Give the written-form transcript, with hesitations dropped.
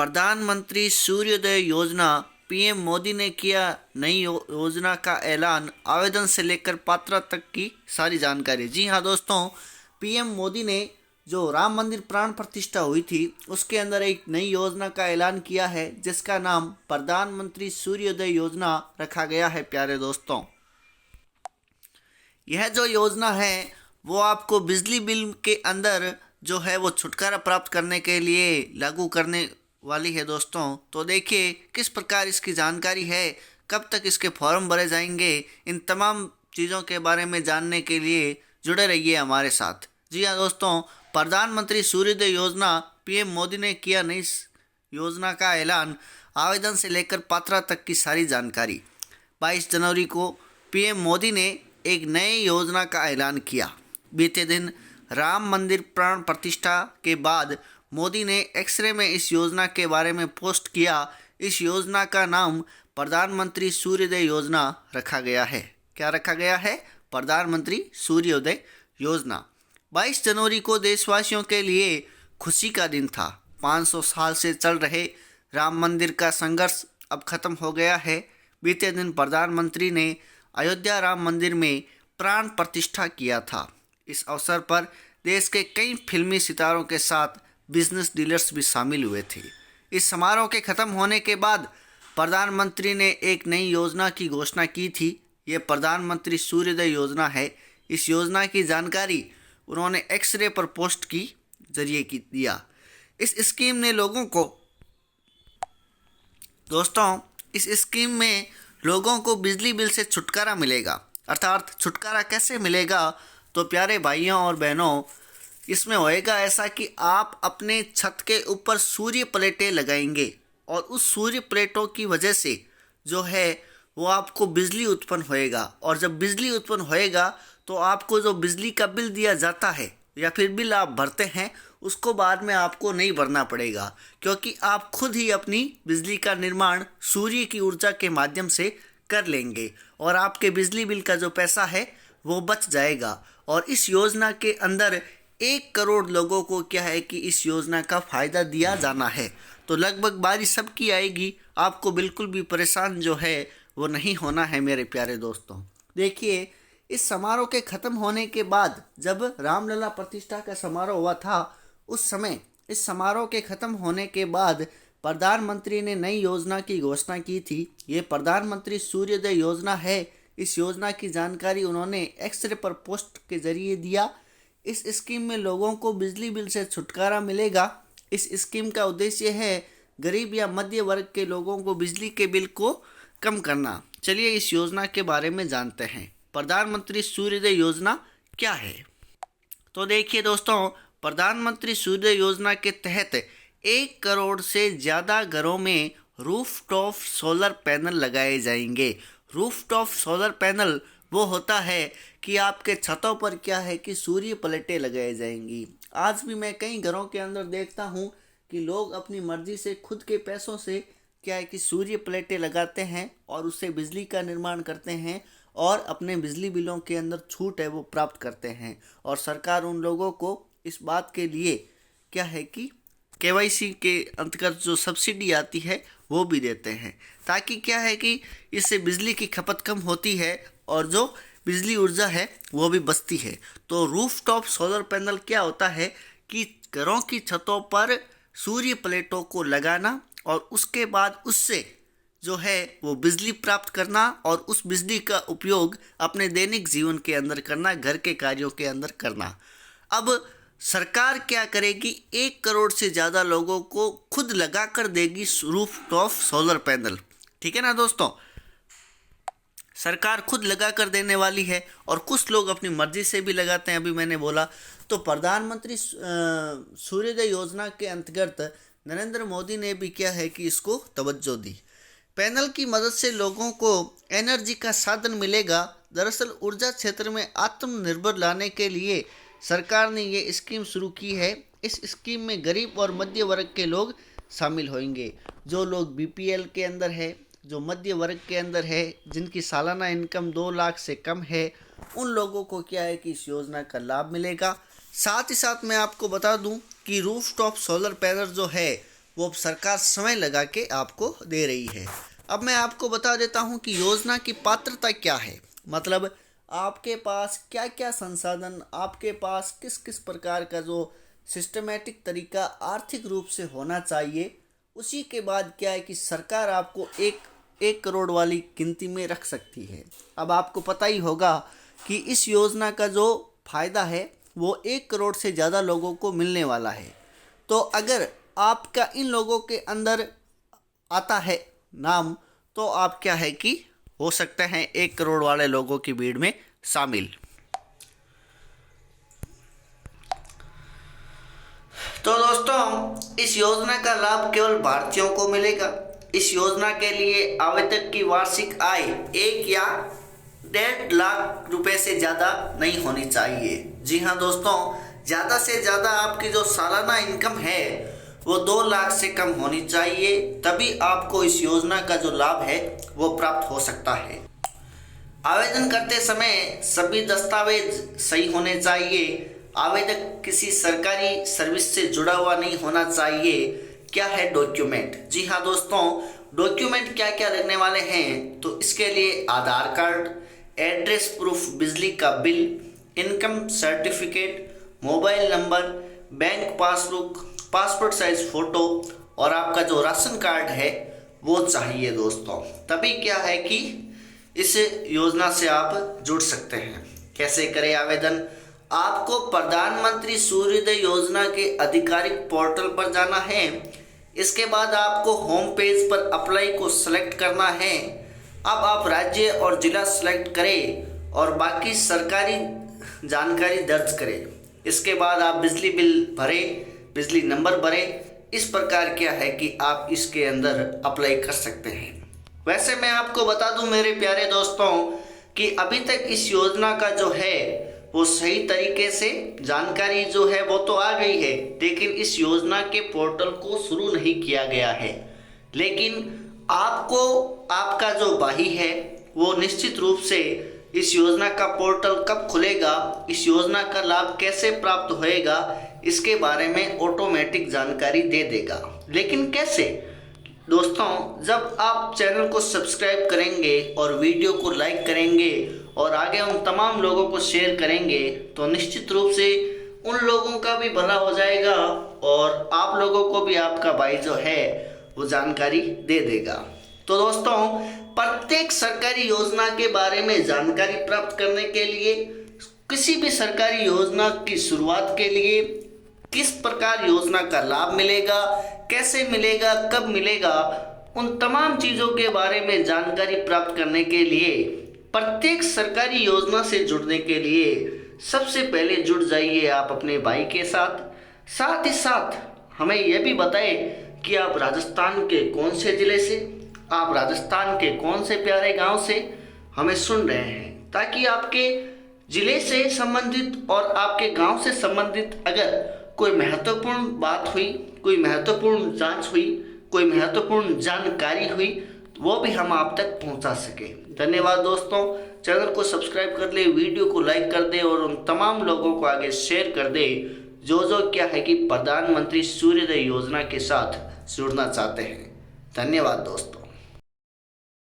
प्रधानमंत्री सूर्योदय योजना पीएम मोदी ने किया नई योजना का ऐलान, आवेदन से लेकर पात्रता तक की सारी जानकारी। जी हाँ दोस्तों, पीएम मोदी ने जो राम मंदिर प्राण प्रतिष्ठा हुई थी उसके अंदर एक नई योजना का ऐलान किया है, जिसका नाम प्रधानमंत्री सूर्योदय योजना रखा गया है। प्यारे दोस्तों, यह जो योजना है वो आपको बिजली बिल के अंदर जो है वो छुटकारा प्राप्त करने के लिए लागू करने वाली है दोस्तों। तो देखिए किस प्रकार इसकी जानकारी है, कब तक इसके फॉर्म भरे जाएंगे, इन तमाम चीज़ों के बारे में जानने के लिए जुड़े रहिए हमारे साथ। जी हाँ दोस्तों, प्रधानमंत्री सूर्योदय योजना पीएम मोदी ने किया नई योजना का ऐलान, आवेदन से लेकर पात्रता तक की सारी जानकारी। 22 जनवरी को पीएम मोदी ने एक नई योजना का ऐलान किया। बीते दिन राम मंदिर प्राण प्रतिष्ठा के बाद मोदी ने एक्सरे में इस योजना के बारे में पोस्ट किया। इस योजना का नाम प्रधानमंत्री सूर्योदय योजना रखा गया है। क्या रखा गया है? प्रधानमंत्री सूर्योदय योजना। 22 जनवरी को देशवासियों के लिए खुशी का दिन था। 500 साल से चल रहे राम मंदिर का संघर्ष अब खत्म हो गया है। बीते दिन प्रधानमंत्री ने अयोध्या राम मंदिर में प्राण प्रतिष्ठा किया था। इस अवसर पर देश के कई फिल्मी सितारों के साथ बिजनेस डीलर्स भी शामिल हुए थे। इस समारोह के खत्म होने के बाद प्रधानमंत्री ने एक नई योजना की घोषणा की थी। ये प्रधानमंत्री सूर्योदय योजना है। इस योजना की जानकारी उन्होंने एक्सरे पर पोस्ट की जरिए की दिया। इस स्कीम ने लोगों को दोस्तों इस स्कीम में लोगों को बिजली बिल से छुटकारा मिलेगा। अर्थात छुटकारा कैसे मिलेगा? तो प्यारे भाइयों और बहनों, इसमें होएगा ऐसा कि आप अपने छत के ऊपर सूर्य प्लेटें लगाएंगे और उस सूर्य प्लेटों की वजह से जो है वो आपको बिजली उत्पन्न होएगा। और जब बिजली उत्पन्न होएगा तो आपको जो बिजली का बिल दिया जाता है या फिर बिल आप भरते हैं उसको बाद में आपको नहीं भरना पड़ेगा, क्योंकि आप खुद ही अपनी बिजली का निर्माण सूर्य की ऊर्जा के माध्यम से कर लेंगे और आपके बिजली बिल का जो पैसा है वो बच जाएगा। और इस योजना के अंदर 1 करोड़ लोगों को क्या है कि इस योजना का फ़ायदा दिया जाना है। तो लगभग बारी सबकी आएगी, आपको बिल्कुल भी परेशान जो है वो नहीं होना है मेरे प्यारे दोस्तों। देखिए, इस समारोह के ख़त्म होने के बाद जब रामलला प्रतिष्ठा का समारोह हुआ था, उस समय इस समारोह के ख़त्म होने के बाद प्रधानमंत्री ने नई योजना की घोषणा की थी। ये प्रधानमंत्री सूर्योदय योजना है। इस योजना की जानकारी उन्होंने एक्सरे पर पोस्ट के जरिए दिया। इस स्कीम में लोगों को बिजली बिल से छुटकारा मिलेगा। इस स्कीम का उद्देश्य है गरीब या मध्य वर्ग के लोगों को बिजली के बिल को कम करना। चलिए इस योजना के बारे में जानते हैं। प्रधानमंत्री सूर्योदय योजना क्या है? तो देखिए दोस्तों, प्रधानमंत्री सूर्योदय योजना के तहत 1 करोड़ से ज़्यादा घरों में रूफटॉप सोलर पैनल लगाए जाएंगे। रूफटॉप सोलर पैनल वो होता है कि आपके छतों पर क्या है कि सूर्य प्लेटें लगाई जाएंगी। आज भी मैं कई घरों के अंदर देखता हूँ कि लोग अपनी मर्जी से खुद के पैसों से क्या है कि सूर्य प्लेटें लगाते हैं और उससे बिजली का निर्माण करते हैं और अपने बिजली बिलों के अंदर छूट है वो प्राप्त करते हैं। और सरकार उन लोगों को इस बात के लिए क्या है कि केवाईसी के अंतर्गत जो सब्सिडी आती है वो भी देते हैं, ताकि क्या है कि इससे बिजली की खपत कम होती है और जो बिजली ऊर्जा है वो भी बचती है। तो रूफटॉप सोलर पैनल क्या होता है कि घरों की छतों पर सूर्य प्लेटों को लगाना और उसके बाद उससे जो है वो बिजली प्राप्त करना और उस बिजली का उपयोग अपने दैनिक जीवन के अंदर करना, घर के कार्यों के अंदर करना। अब सरकार क्या करेगी? 1 करोड़ से ज़्यादा लोगों को खुद लगा कर देगी रूफटॉप सोलर पैनल। ठीक है ना दोस्तों, सरकार खुद लगा कर देने वाली है और कुछ लोग अपनी मर्जी से भी लगाते हैं। अभी मैंने बोला तो प्रधानमंत्री सूर्योदय योजना के अंतर्गत नरेंद्र मोदी ने भी क्या है कि इसको तवज्जो दी। पैनल की मदद से लोगों को एनर्जी का साधन मिलेगा। दरअसल ऊर्जा क्षेत्र में आत्मनिर्भर लाने के लिए सरकार ने ये स्कीम शुरू की है। इस स्कीम में गरीब और मध्य वर्ग के लोग शामिल होंगे। जो लोग बीपीएल के अंदर है, जो मध्य वर्ग के अंदर है, जिनकी सालाना इनकम 2 लाख से कम है, उन लोगों को क्या है कि इस योजना का लाभ मिलेगा। साथ ही साथ मैं आपको बता दूं कि रूफटॉप सोलर पैनल जो है वो सरकार समय लगा के आपको दे रही है। अब मैं आपको बता देता हूँ कि योजना की पात्रता क्या है, मतलब आपके पास क्या क्या संसाधन, आपके पास किस किस प्रकार का जो सिस्टमेटिक तरीका आर्थिक रूप से होना चाहिए। उसी के बाद क्या है कि सरकार आपको एक करोड़ वाली गिनती में रख सकती है। अब आपको पता ही होगा कि इस योजना का जो फायदा है वो 1 करोड़ से ज़्यादा लोगों को मिलने वाला है। तो अगर आपका इन लोगों के अंदर आता है नाम, तो आप क्या है कि हो सकते हैं 1 करोड़ वाले लोगों की भीड़ में शामिल। तो दोस्तों, इस योजना का लाभ केवल भारतीयों को मिलेगा। इस योजना के लिए आवेदक की वार्षिक आय 1 या 1.5 लाख रुपए से ज़्यादा नहीं होनी चाहिए। जी हाँ दोस्तों, ज़्यादा से ज़्यादा आपकी जो सालाना इनकम है वो 2 लाख से कम होनी चाहिए, तभी आपको इस योजना का जो लाभ है वो प्राप्त हो सकता है। आवेदन करते समय सभी दस्तावेज सही होने चाहिए। आवेदक किसी सरकारी सर्विस से जुड़ा हुआ नहीं होना चाहिए। क्या है डॉक्यूमेंट? जी हाँ दोस्तों, डॉक्यूमेंट क्या क्या लगने वाले हैं, तो इसके लिए आधार कार्ड, एड्रेस प्रूफ, बिजली का bill, income certificate, mobile number, bank passbook, passport size photo और आपका जो राशन कार्ड है वो चाहिए दोस्तों। तभी क्या है कि इस योजना से आप जुड़ सकते हैं। कैसे करें आवेदन? आपको प्रधानमंत्री सूर्योदय योजना के आधिकारिक पोर्टल पर जाना है। इसके बाद आपको होम पेज पर अप्लाई को सिलेक्ट करना है। अब आप राज्य और जिला सिलेक्ट करें और बाकी सरकारी जानकारी दर्ज करें। इसके बाद आप बिजली बिल भरें, बिजली नंबर भरें। इस प्रकार क्या है कि आप इसके अंदर अप्लाई कर सकते हैं। वैसे मैं आपको बता दूं मेरे प्यारे दोस्तों कि अभी तक इस योजना का जो है वो सही तरीके से जानकारी जो है वो तो आ गई है, लेकिन इस योजना के पोर्टल को शुरू नहीं किया गया है। लेकिन आपको आपका जो भाई है वो निश्चित रूप से इस योजना का पोर्टल कब खुलेगा, इस योजना का लाभ कैसे प्राप्त होएगा, इसके बारे में ऑटोमेटिक जानकारी दे देगा। लेकिन कैसे दोस्तों? जब आप चैनल को सब्सक्राइब करेंगे और वीडियो को लाइक करेंगे और आगे उन तमाम लोगों को शेयर करेंगे, तो निश्चित रूप से उन लोगों का भी भला हो जाएगा और आप लोगों को भी आपका भाई जो है वो जानकारी दे देगा। तो दोस्तों, प्रत्येक सरकारी योजना के बारे में जानकारी प्राप्त करने के लिए, किसी भी सरकारी योजना की शुरुआत के लिए, किस प्रकार योजना का लाभ मिलेगा, कैसे मिलेगा, कब मिलेगा, उन तमाम चीज़ों के बारे में जानकारी प्राप्त करने के लिए, प्रत्येक सरकारी योजना से जुड़ने के लिए सबसे पहले जुड़ जाइए आप अपने भाई के साथ। साथ ही साथ हमें यह भी बताएं कि आप राजस्थान के कौन से ज़िले से, आप राजस्थान के कौन से प्यारे गांव से हमें सुन रहे हैं, ताकि आपके ज़िले से संबंधित और आपके गांव से संबंधित अगर कोई महत्वपूर्ण बात हुई, कोई महत्वपूर्ण जांच हुई, कोई महत्वपूर्ण जानकारी हुई, वो भी हम आप तक पहुंचा सके। धन्यवाद दोस्तों। चैनल को सब्सक्राइब कर ले, वीडियो को लाइक कर दे और उन तमाम लोगों को आगे शेयर कर दे जो क्या है कि प्रधानमंत्री सूर्योदय योजना के साथ जुड़ना चाहते हैं। धन्यवाद दोस्तों।